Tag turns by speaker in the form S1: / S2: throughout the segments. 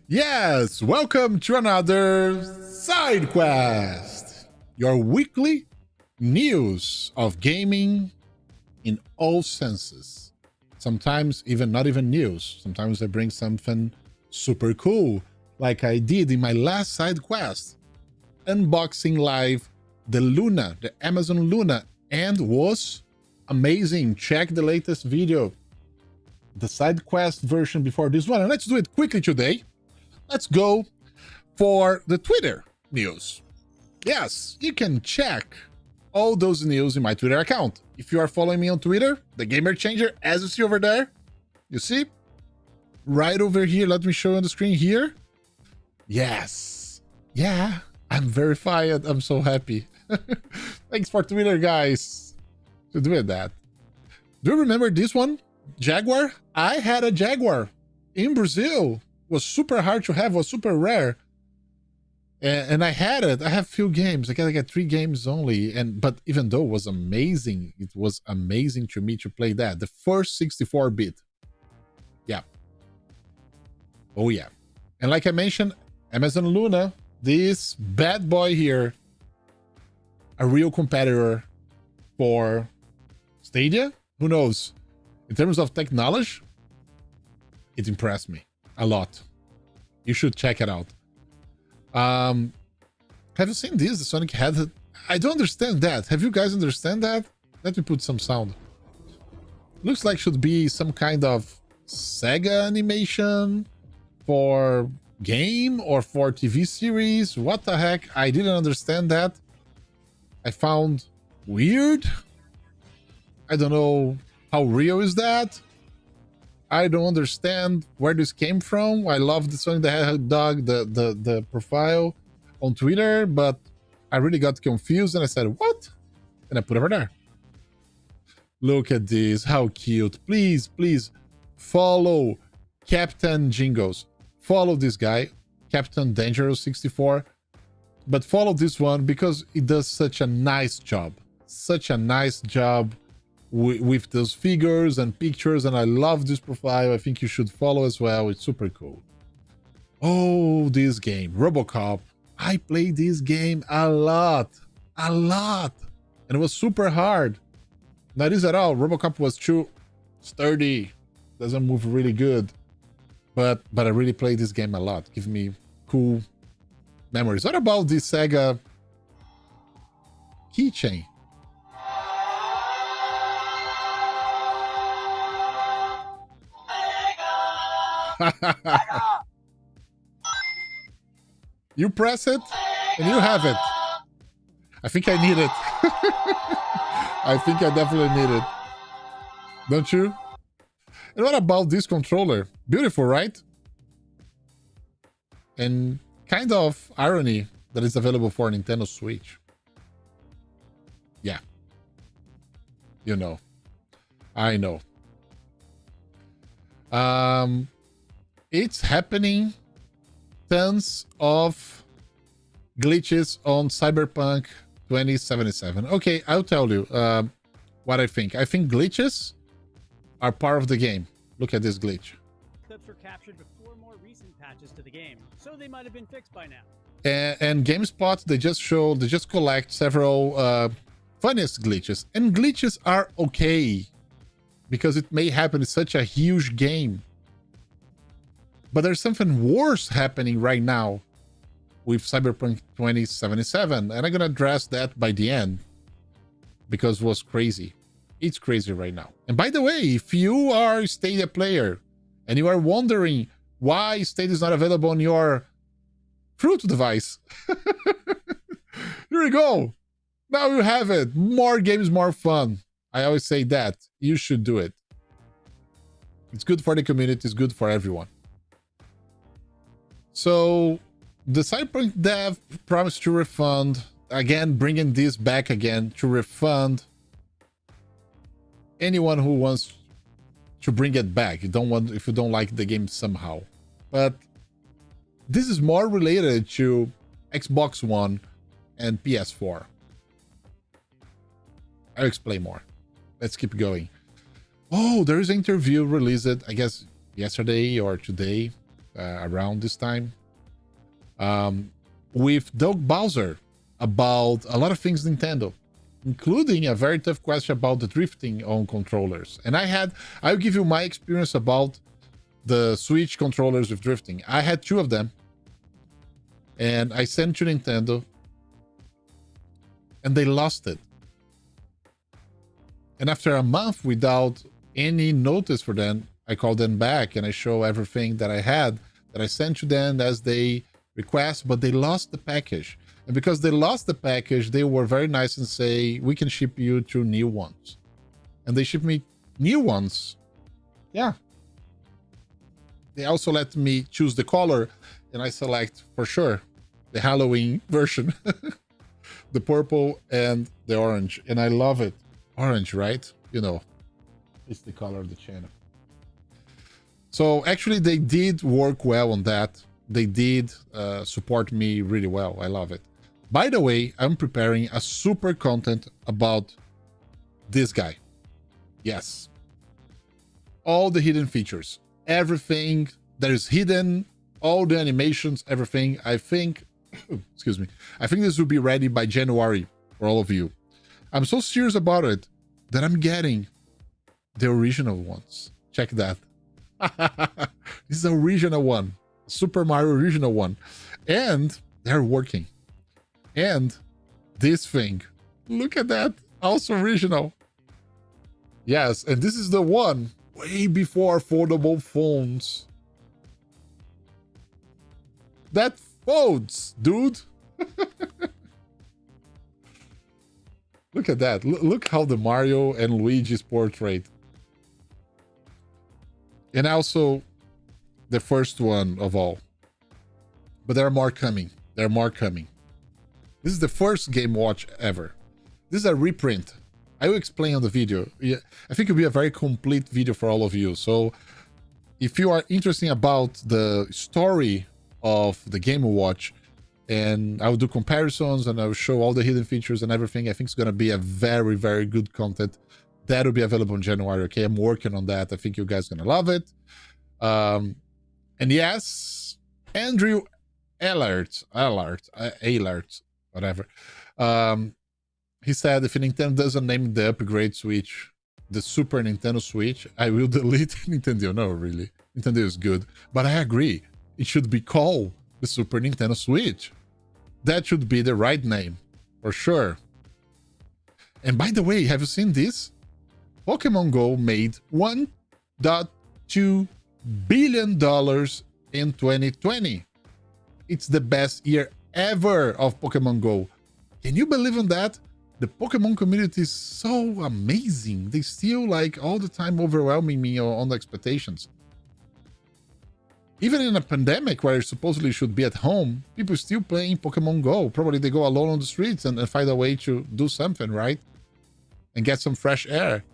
S1: Yes, welcome to another Side Quest, your weekly news of gaming in all senses. Sometimes even not even news. Sometimes I bring something super cool, like I did in my last Side Quest, unboxing live the Amazon Luna, and was amazing. Check the latest video, the Side Quest version before this one, and let's do it quickly today. Let's go for the Twitter news. Yes, you can check all those news in my Twitter account. If you are following me on Twitter, the Gamer Changer, as you see over there, you see right over here. Let me show you on the screen here. Yes, yeah, I'm verified. I'm so happy. Thanks for Twitter, guys, to doing that. Do you remember this one? Jaguar? I had a Jaguar in Brazil. Was super hard to have, was super rare. And I had it. I have few games. I got 3 games only. But even though it was amazing, it was amazing to me to play that. The first 64-bit. Yeah. Oh yeah. And like I mentioned, Amazon Luna, this bad boy here, a real competitor for Stadia? Who knows? In terms of technology, it impressed me a lot. You should check it out. Have you seen this? The Sonic head? I don't understand that. Have you guys understand that? Let me put some sound. Looks like should be some kind of Sega animation for game or for TV series. What the heck? I didn't understand that. I found weird. I don't know how real is that. I don't understand where this came from. I love the Sonic the Hedgehog, the profile on Twitter, but I really got confused and I said, what? And I put it over there. Look at this, how cute. Please, please follow Captain Jingles. Follow this guy, Captain Dangerous 64. But follow this one because it does such a nice job. Such a nice job with those figures and pictures, and I love this profile. I think you should follow as well. It's super cool. Oh, this game, RoboCop. I played this game a lot, and it was super hard. Not easy at all. RoboCop was too sturdy, doesn't move really good, but I really played this game a lot. Give me cool memories. What about this Sega keychain? You press it and you have it. I think I need it. I think I definitely need it. Don't you? And what about this controller? Beautiful, right? And kind of irony that it's available for Nintendo Switch. Yeah. You know. I know. It's happening. Tons of glitches on Cyberpunk 2077. Okay, I'll tell you what I think. I think glitches are part of the game. Look at this glitch.
S2: Clips were captured before more recent patches to the game, so they might have been fixed by now.
S1: And GameSpot, they just collect several funniest glitches. And glitches are okay because it may happen in such a huge game. But there's something worse happening right now with Cyberpunk 2077, and I'm gonna address that by the end because it was crazy. It's crazy right now. And by the way, if you are a Stadia player and you are wondering why Stadia is not available on your Fruit device, here we go. Now you have it. More games, more fun. I always say that. You should do it. It's good for the community. It's good for everyone. So the Cyberpunk dev promised to refund, again, bringing this back again, to refund anyone who wants to bring it back. If you don't like the game somehow. But this is more related to Xbox One and PS4. I'll explain more. Let's keep going. Oh, there is an interview released, I guess yesterday or today, around this time, with Doug Bowser about a lot of things Nintendo, including a very tough question about the drifting on controllers. And I'll give you my experience about the Switch controllers with drifting. I had 2 of them, and I sent to Nintendo, and they lost it. And after a month without any notice for them, I called them back and I show everything that I had that I sent to them as they request, but they lost the package. And because they lost the package, they were very nice and say, we can ship you 2 new ones. And they shipped me new ones. Yeah. They also let me choose the color, and I select for sure the Halloween version, the purple and the orange. And I love it. Orange, right? You know, it's the color of the channel. So actually they did work well on that. They did support me really well. I love it. By the way, I'm preparing a super content about this guy. Yes. All the hidden features, everything that is hidden, all the animations, everything. I think, excuse me, I think this will be ready by January for all of you. I'm so serious about it that I'm getting the original ones. Check that. This is the original one, Super Mario original one, and they're working. And this thing, look at that, also original. Yes, and this is the one way before foldable phones. That folds, dude. Look at that. Look how the Mario and Luigi is portrayed. And also the first one of all. But there are more coming. There are more coming. This is the first Game Watch ever. This is a reprint. I will explain on the video. Yeah, I think it'll be a very complete video for all of you. So if you are interested about the story of the Game Watch, and I will do comparisons and I will show all the hidden features and everything, I think it's going to be a very, very good content. That will be available in January, okay? I'm working on that. I think you guys are going to love it. And yes, Andrew Alert, whatever. He said, if Nintendo doesn't name the upgrade Switch the Super Nintendo Switch, I will delete Nintendo. No, really. Nintendo is good. But I agree. It should be called the Super Nintendo Switch. That should be the right name, for sure. And by the way, have you seen this? Pokemon Go made $1.2 billion in 2020. It's the best year ever of Pokemon Go. Can you believe in that? The Pokemon community is so amazing. They still like all the time overwhelming me on the expectations. Even in a pandemic where supposedly should be at home, people still playing Pokemon Go. Probably they go alone on the streets and find a way to do something, right? And get some fresh air.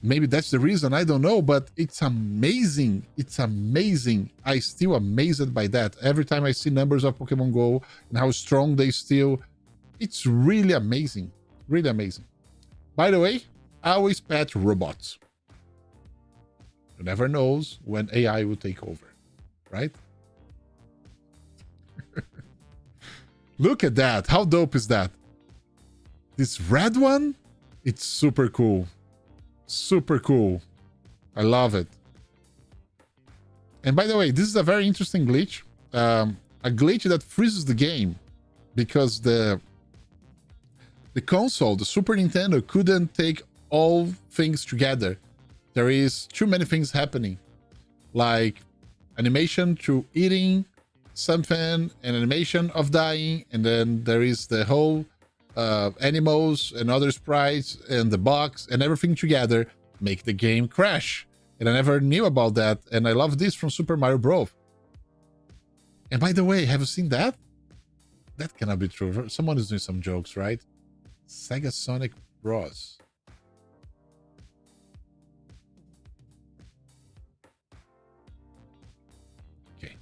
S1: Maybe that's the reason, I don't know, but it's amazing. It's amazing. I still amazed by that. Every time I see numbers of Pokemon Go and how strong they still, it's really amazing. Really amazing. By the way, I always pet robots. You never knows when AI will take over, right? Look at that. How dope is that? This red one, it's super cool. Super cool. I love it. And by the way, this is a very interesting glitch. A glitch that freezes the game because the console, the Super Nintendo, couldn't take all things together. There is too many things happening, like animation to eating something, an animation of dying, and then there is the whole animals and other sprites and the box and everything together make the game crash. And I never knew about that, and I love this from Super Mario Bros. And by the way, have you seen that? That cannot be true. Someone is doing some jokes, right? Sega Sonic Bros. Okay.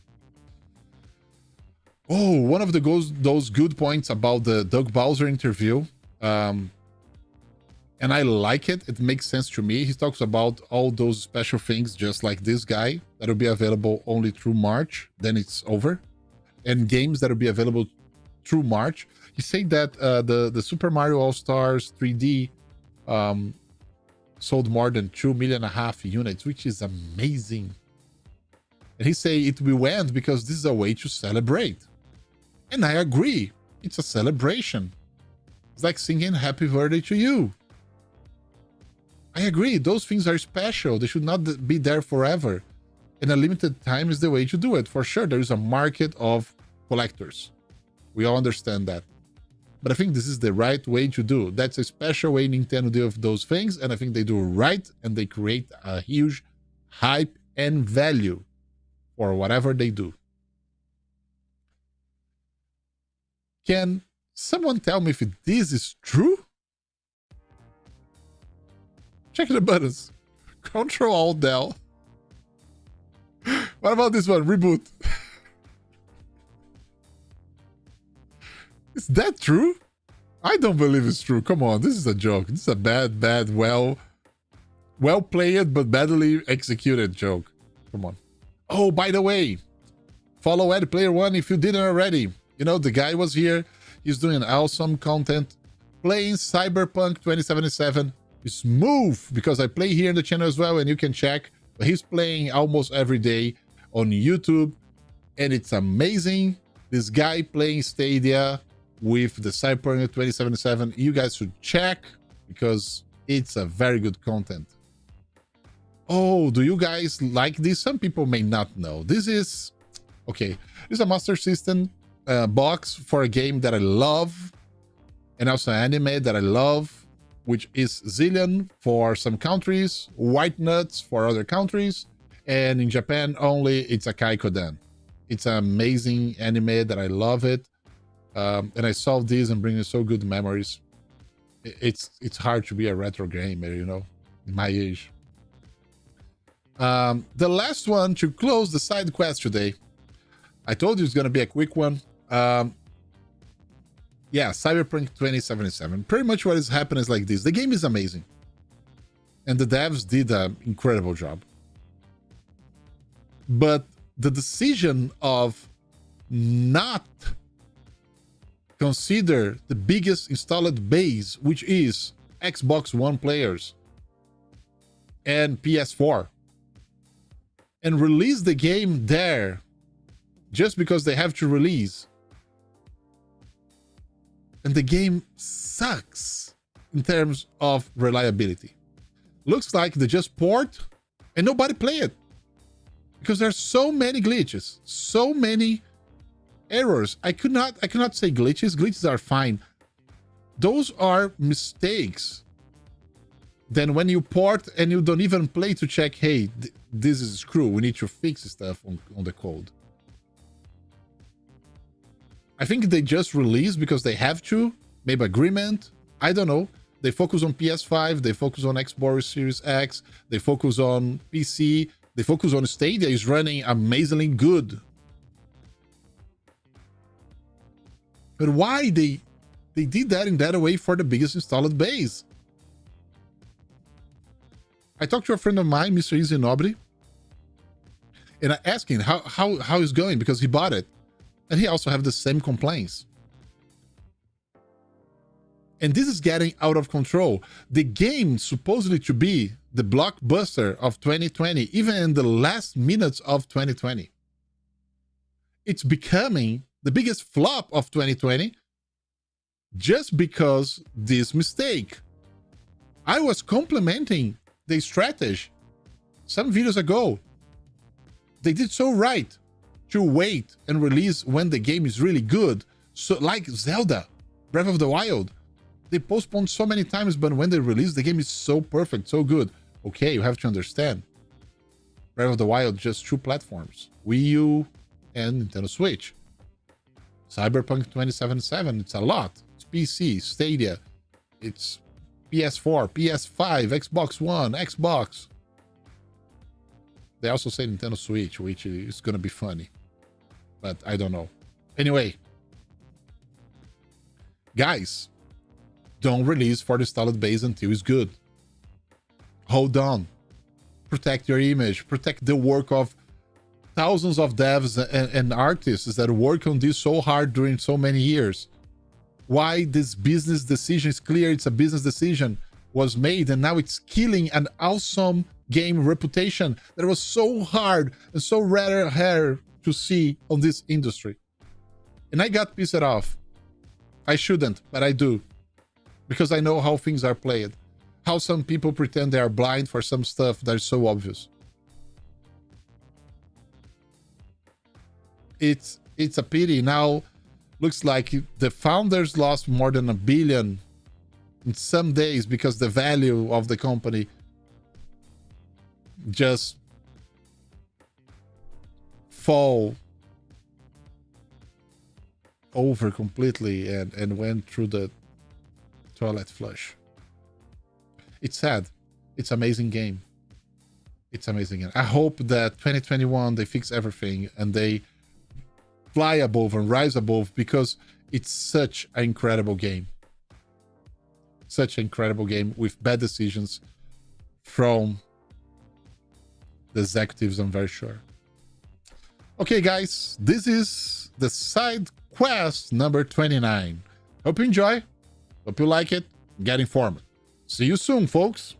S1: Oh, one of those good points about the Doug Bowser interview. And I like it. It makes sense to me. He talks about all those special things, just like this guy, that will be available only through March. Then it's over. And games that will be available through March. He said that the Super Mario All-Stars 3D sold more than 2.5 million units, which is amazing. And he say it will end because this is a way to celebrate. And I agree. It's a celebration. It's like singing happy birthday to you. I agree. Those things are special. They should not be there forever. And a limited time is the way to do it. For sure, there is a market of collectors. We all understand that. But I think this is the right way to do. That's a special way Nintendo do of those things. And I think they do it right. And they create a huge hype and value for whatever they do. Can someone tell me if this is true? Check the buttons. Control Alt Del. What about this one? Reboot. Is that true? I don't believe it's true. Come on, this is a joke. This is a bad, well played but badly executed joke. Come on. Oh, by the way, follow Ed Player One if you didn't already. You know, the guy was here. He's doing awesome content. Playing Cyberpunk 2077. Smooth, because I play here in the channel as well, and you can check. But he's playing almost every day on YouTube, and it's amazing. This guy playing Stadia with the Cyberpunk 2077. You guys should check because it's a very good content. Oh, do you guys like this? Some people may not know. This is okay. This is a Master System box for a game that I love, and also anime that I love, which is Zillion for some countries, White Nuts for other countries, and in Japan only, it's a Kaikoden. It's an amazing anime that I love it, and I solved this and bringing so good memories. It's hard to be a retro gamer, you know, in my age. The last one to close the side quest today. I told you it's going to be a quick one. Yeah, Cyberpunk 2077. Pretty much what has happened is like this. The game is amazing. And the devs did an incredible job. But the decision of not consider the biggest installed base, which is Xbox One players and PS4, and release the game there just because they have to release. And the game sucks in terms of reliability. Looks like they just port and nobody play it because there's so many glitches, so many errors. I cannot say glitches. Glitches are fine. Those are mistakes. Then when you port and you don't even play to check, hey, this is screw. We need to fix stuff on the code. I think they just release because they have to. Maybe agreement. I don't know. They focus on PS5. They focus on Xbox Series X. They focus on PC. They focus on Stadia. Is running amazingly good. But why they did that in that way for the biggest installed base? I talked to a friend of mine, Mr. Easy Nobody, and I asked him how it's going because he bought it. And he also have the same complaints. And this is getting out of control. The game supposedly to be the blockbuster of 2020, even in the last minutes of 2020. It's becoming the biggest flop of 2020 just because this mistake. I was complimenting the strategy some videos ago. They did so right to wait and release when the game is really good. So like Zelda, Breath of the Wild, they postponed so many times, but when they release, the game is so perfect, so good. Okay, you have to understand. Breath of the Wild, just 2 platforms, Wii U and Nintendo Switch. Cyberpunk 2077, it's a lot. It's PC, Stadia, it's PS4, PS5, Xbox One, Xbox. They also say Nintendo Switch, which is gonna be funny. But I don't know. Anyway, guys, Don't release for the installed base until it's good. Hold on. Protect your image. Protect the work of thousands of devs and artists that work on this so hard during so many years. Why this business decision is clear, it's a business decision, was made, and now it's killing an awesome game reputation that was so hard and so rare to see on this industry. And I got pissed off. I shouldn't, but I do. Because I know how things are played. How some people pretend they are blind for some stuff that is so obvious. It's a pity. Now, looks like the founders lost more than $1 billion in some days because the value of the company just fall over completely and went through the toilet flush. It's sad. It's amazing game. It's amazing game. I hope that 2021 they fix everything and they fly above and rise above, because it's such an incredible game. Such an incredible game with bad decisions from the executives, I'm very sure. Okay, guys, this is the side quest number 29. Hope you enjoy. Hope you like it. Get informed. See you soon, folks.